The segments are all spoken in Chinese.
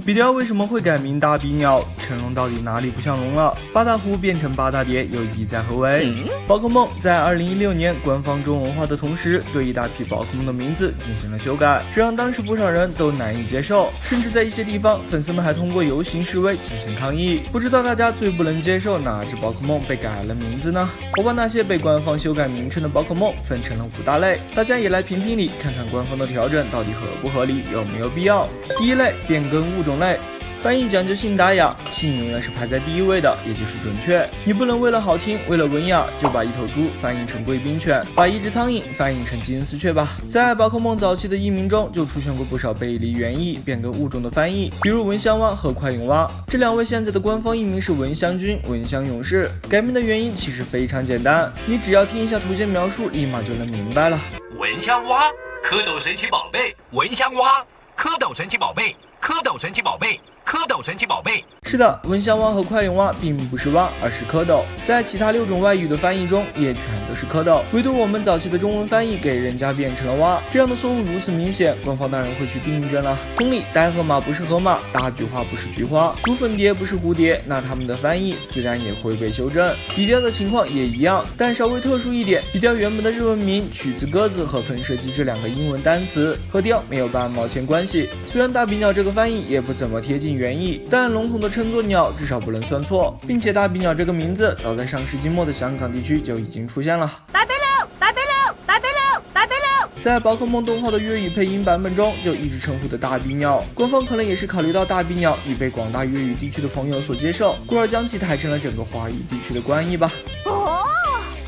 比雕为什么会改名大鼻鸟？成龙到底哪里不像龙了？八大湖变成八大蝶又意在何为？宝可梦在2016年官方中文化的同时，对一大批宝可梦的名字进行了修改，这让当时不少人都难以接受，甚至在一些地方，粉丝们还通过游行示威进行抗议。不知道大家最不能接受哪只宝可梦被改了名字呢？我把那些被官方修改名称的宝可梦分成了5大类，大家也来评评理，看看官方的调整到底合不合理，有没有必要。第一类，变更物种类。翻译讲究信达雅，信永远是排在第一位的，也就是准确。你不能为了好听，为了文雅，就把一头猪翻译成贵宾犬，把一只苍蝇翻译成金丝雀吧。在宝可梦早期的译名中，就出现过不少背离原意、变更物种的翻译，比如蚊香蛙和快蛹蛙。这2位现在的官方译名是蚊香君、蚊香勇士。改名的原因其实非常简单，你只要听一下图片描述，立马就能明白了。蚊香蛙，蝌蚪神奇宝贝，蚊香蛙，蝌蚪神奇宝贝，蝌蚪神奇宝贝。蝌蚪神奇宝贝。是的，蚊香蛙和快蛹蛙并不是蛙，而是蝌蚪。在其他6种外语的翻译中，也全都是蝌蚪，唯独我们早期的中文翻译给人家变成了蛙，这样的错误如此明显，官方当然会去订正了。同理，呆河马不是河马，大菊花不是菊花，竹粉蝶不是蝴蝶，那他们的翻译自然也会被修正。比雕的情况也一样，但稍微特殊一点，比雕原本的日文名取自鸽子和喷射机这2个英文单词，和雕没有半毛钱关系。虽然大鼻鸟这个翻译也不怎么贴近原意，但笼统的称作鸟至少不能算错，并且大鼻鸟这个名字早在上世纪末的香港地区就已经出现了。大鼻鸟，大鼻鸟，大鼻鸟，大鼻鸟。在宝可梦动画的粤语配音版本中就一直称呼的大鼻鸟，官方可能也是考虑到大鼻鸟已被广大粤语地区的朋友所接受，故而将其抬成了整个华语地区的官译吧。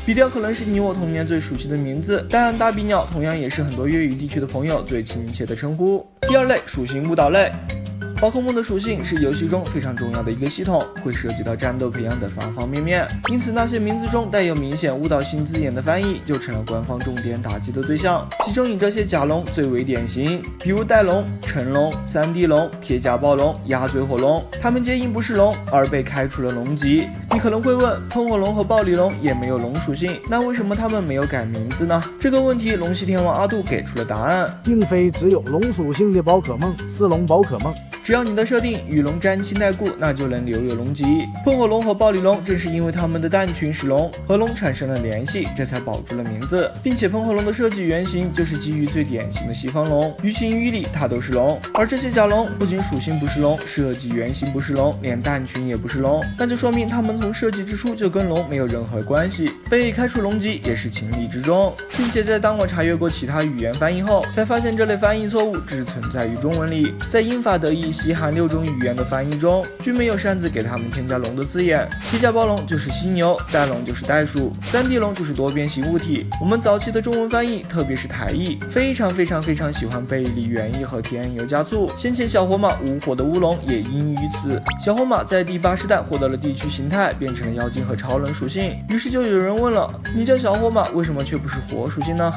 比雕可能是你我童年最熟悉的名字，但大鼻鸟同样也是很多粤语地区的朋友最亲切的称呼。第2类，属性误导类。宝可梦的属性是游戏中非常重要的一个系统，会涉及到战斗培养的方方面面，因此那些名字中带有明显误导性字眼的翻译就成了官方重点打击的对象，其中以这些假龙最为典型，比如带龙、成龙、3D 龙、铁甲暴龙、鸭嘴火龙，它们皆因不是龙而被开除了龙籍。你可能会问，喷火龙和暴鲤龙也没有龙属性，那为什么他们没有改名字呢？这个问题龙系天王阿杜给出了答案，并非只有龙属性的宝可梦是龙宝可梦，只要你的设定与龙沾亲带故，那就能留有龙籍。喷火龙和暴鲤龙正是因为它们的蛋群是龙，和龙产生了联系，这才保住了名字，并且喷火龙的设计原型就是基于最典型的西方龙，于情于理它都是龙。而这些假龙不仅属性不是龙，设计原型不是龙，连蛋群也不是龙，那就说明它们从设计之初就跟龙没有任何关系，被开除龙籍也是情理之中。并且在当我查阅过其他语言翻译后，才发现这类翻译错误只存在于中文里，在英法德意西韩6种语言的翻译中均没有擅自给他们添加龙的字眼。铁甲暴龙就是犀牛，袋龙就是袋鼠，3D 龙就是多边形物体。我们早期的中文翻译，特别是台译，非常喜欢背离原意和添油加醋。先前小火马无火的乌龙也因于此，小火马在第80代获得了地区形态，变成了妖精和超能属性。于是就有人问了，你叫小火马为什么却不是火属性呢？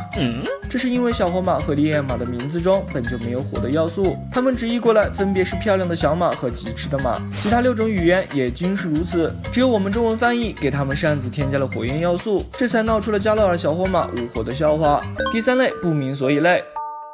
这是因为小火马和烈焰马的名字中本就没有火的要素，它们直译过来分别是漂亮的小马和疾驰的马，其他6种语言也均是如此，只有我们中文翻译给他们擅自添加了火焰要素，这才闹出了加勒尔小火马无火的笑话。第3类，不明所以类。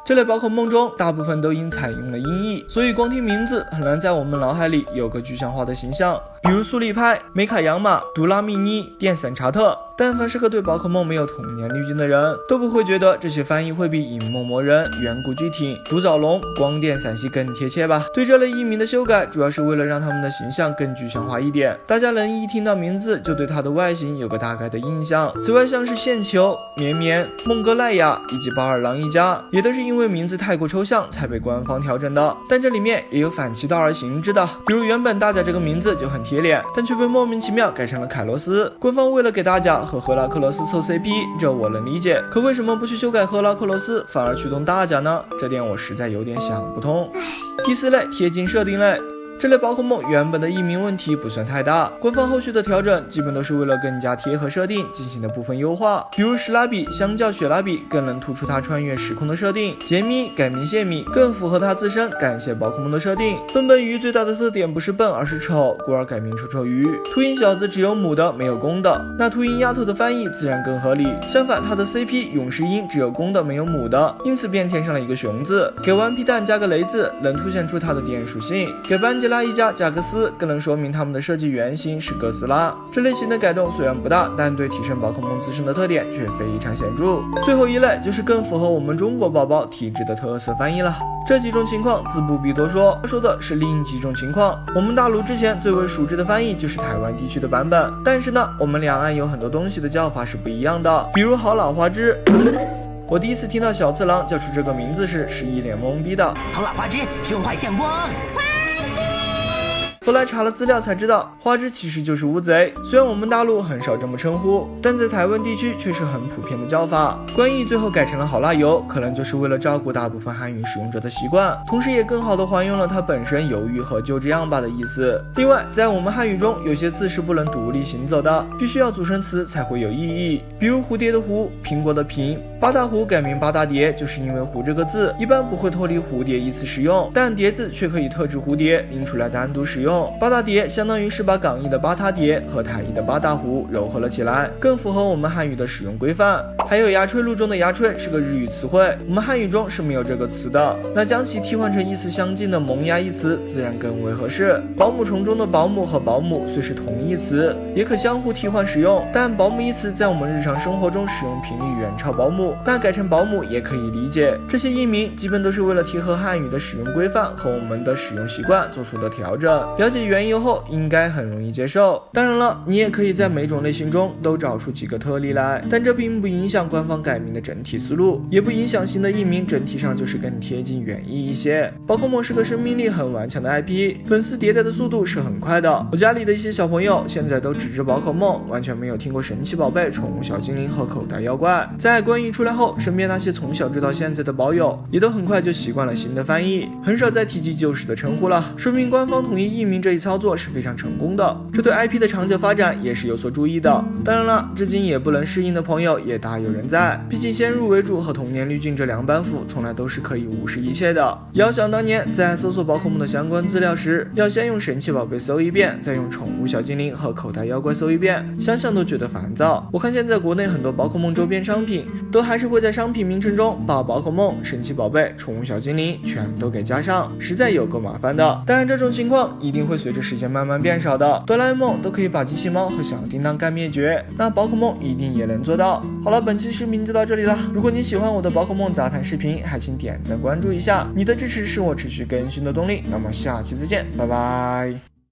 这类宝可梦中大部分都因采用了音译，所以光听名字很难在我们脑海里有个具象化的形象，比如苏力拍、梅卡洋马、杜拉米尼、电散查特。但凡是个对宝可梦没有童年滤镜的人，都不会觉得这些翻译会比影梦魔人、远古巨挺、独角龙、光电散系更贴切吧。对这类译名的修改，主要是为了让他们的形象更具象化一点，大家能一听到名字就对它的外形有个大概的印象。此外，像是线球、绵绵、孟哥奈亚以及巴尔狼一家，也都是因为名字太过抽象才被官方调整的。但这里面也有反其道而行之的，比如原本大甲这个名字就很贴脸，但却被莫名其妙改成了凯罗斯。官方为了给大甲和赫拉克罗斯凑 CP， 这我能理解，可为什么不去修改赫拉克罗斯，反而驱动大甲呢？这点我实在有点想不通。第4类，贴近设定类。这类宝可梦原本的译名问题不算太大，官方后续的调整基本都是为了更加贴合设定进行的部分优化，比如史拉比相较雪拉比更能突出它穿越时空的设定，杰米改名谢米更符合它自身感谢宝可梦的设定，笨笨鱼最大的特点不是笨而是丑，故而改名丑丑鱼。秃鹰小子只有母的没有公的，那秃鹰丫头的翻译自然更合理。相反，它的 CP 勇士鹰只有公的没有母的，因此便添上了一个熊字，给顽皮蛋加个雷字，能凸显出它的电属性，给班杰拉一家加个斯，更能说明他们的设计原型是哥斯拉。这类型的改动虽然不大，但对提升宝可梦自身的特点却非常显著。最后一类就是更符合我们中国宝宝体质的特色翻译了。这几种情况自不必多说，说的是另几种情况。我们大陆之前最为熟知的翻译就是台湾地区的版本，但是呢，我们两岸有很多东西的叫法是不一样的，比如好老花枝。我第一次听到小次郎叫出这个名字时，是一脸懵逼的。好老花枝，胸怀相光。后来查了资料才知道，花枝其实就是乌贼。虽然我们大陆很少这么称呼，但在台湾地区却是很普遍的叫法。官译最后改成了好辣油，可能就是为了照顾大部分汉语使用者的习惯，同时也更好的还原了它本身犹豫和就这样吧的意思。另外，在我们汉语中，有些字是不能独立行走的，必须要组成词才会有意义。比如蝴蝶的蝴，苹果的苹，八大湖改名八大蝶，就是因为蝴这个字一般不会脱离蝴蝶一词使用，但蝶字却可以特指蝴蝶，拎出来单独使用。八大蝶相当于是把港译的八塔蝶和台译的八大湖糅合了起来，更符合我们汉语的使用规范。还有芽吹录中的芽吹是个日语词汇，我们汉语中是没有这个词的，那将其替换成意思相近的萌芽一词自然更为合适。保姆虫中的保姆和保姆虽是同义词，也可相互替换使用，但保姆一词在我们日常生活中使用频率远超保姆，那改成保姆也可以理解。这些译名基本都是为了贴合汉语的使用规范和我们的使用习惯做出的调整，了解缘由后应该很容易接受。当然了，你也可以在每种类型中都找出几个特例来，但这并不影响官方改名的整体思路，也不影响新的译名整体上就是更贴近原意一些。宝可梦是个生命力很顽强的 IP， 粉丝迭代的速度是很快的。我家里的一些小朋友现在都只知宝可梦，完全没有听过神奇宝贝、宠物小精灵和口袋妖怪。在官译出来后，身边那些从小知道现在的宝友也都很快就习惯了新的翻译，很少再提及旧时的称呼了，说明官方统一译名这一操作是非常成功的，这对 IP 的长久发展也是有所注意的。当然了，至今也不能适应的朋友也大有人在，毕竟先入为主和童年滤镜这两板斧从来都是可以无视一切的。遥想当年在搜索宝可梦的相关资料时，要先用神奇宝贝搜一遍，再用宠物小精灵和口袋妖怪搜一遍，想想都觉得烦躁。我看现在国内很多宝可梦周边商品都还是会在商品名称中把宝可梦、神奇宝贝、宠物小精灵全都给加上，实在有够麻烦的。当然这种情况一定会随着时间慢慢变少的，哆啦 A 梦都可以把机器猫和小叮当干灭绝，那宝可梦一定也能做到。好了，本期视频就到这里了，如果你喜欢我的宝可梦杂谈视频，还请点赞关注一下，你的支持是我持续更新的动力。那么下期再见，拜拜。